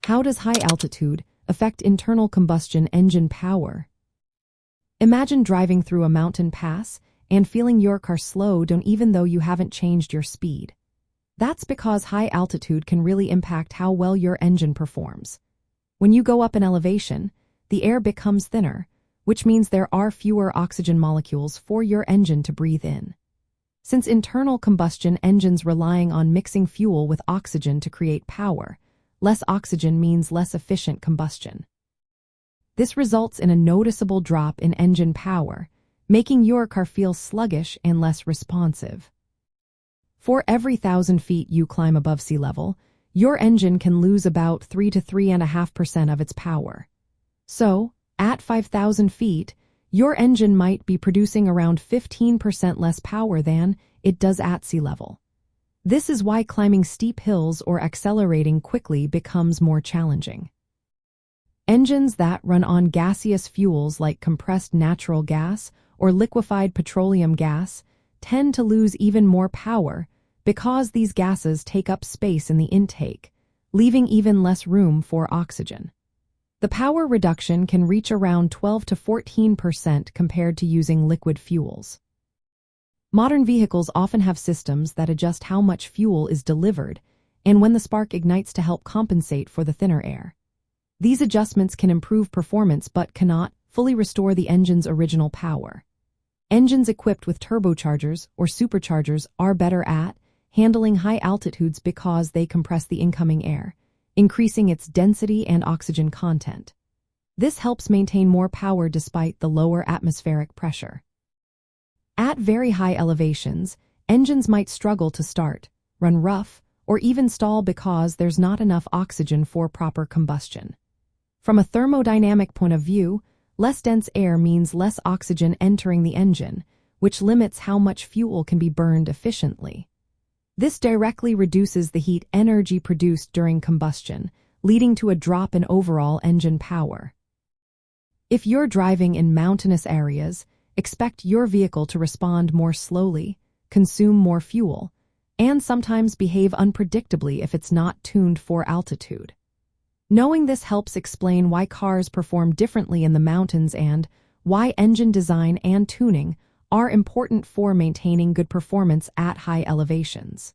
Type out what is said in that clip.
How does high altitude affect internal combustion engine power? Imagine driving through a mountain pass and feeling your car slow down even though you haven't changed your speed. That's because high altitude can really impact how well your engine performs. When you go up in elevation, the air becomes thinner, which means there are fewer oxygen molecules for your engine to breathe in. Since internal combustion engines relying on mixing fuel with oxygen to create power, less oxygen means less efficient combustion. This results in a noticeable drop in engine power, making your car feel sluggish and less responsive. For every 1,000 feet you climb above sea level, your engine can lose about 3 to 3.5% of its power. So, at 5,000 feet, your engine might be producing around 15% less power than it does at sea level. This is why climbing steep hills or accelerating quickly becomes more challenging. Engines that run on gaseous fuels like compressed natural gas or liquefied petroleum gas tend to lose even more power because these gases take up space in the intake, leaving even less room for oxygen. The power reduction can reach around 12 to 14% compared to using liquid fuels. Modern vehicles often have systems that adjust how much fuel is delivered and when the spark ignites to help compensate for the thinner air. These adjustments can improve performance but cannot fully restore the engine's original power. Engines equipped with turbochargers or superchargers are better at handling high altitudes because they compress the incoming air, increasing its density and oxygen content. This helps maintain more power despite the lower atmospheric pressure. At very high elevations, engines might struggle to start, run rough, or even stall because there's not enough oxygen for proper combustion. From a thermodynamic point of view, less dense air means less oxygen entering the engine, which limits how much fuel can be burned efficiently. This directly reduces the heat energy produced during combustion, leading to a drop in overall engine power. If you're driving in mountainous areas, expect your vehicle to respond more slowly, consume more fuel, and sometimes behave unpredictably if it's not tuned for altitude. Knowing this helps explain why cars perform differently in the mountains and why engine design and tuning are important for maintaining good performance at high elevations.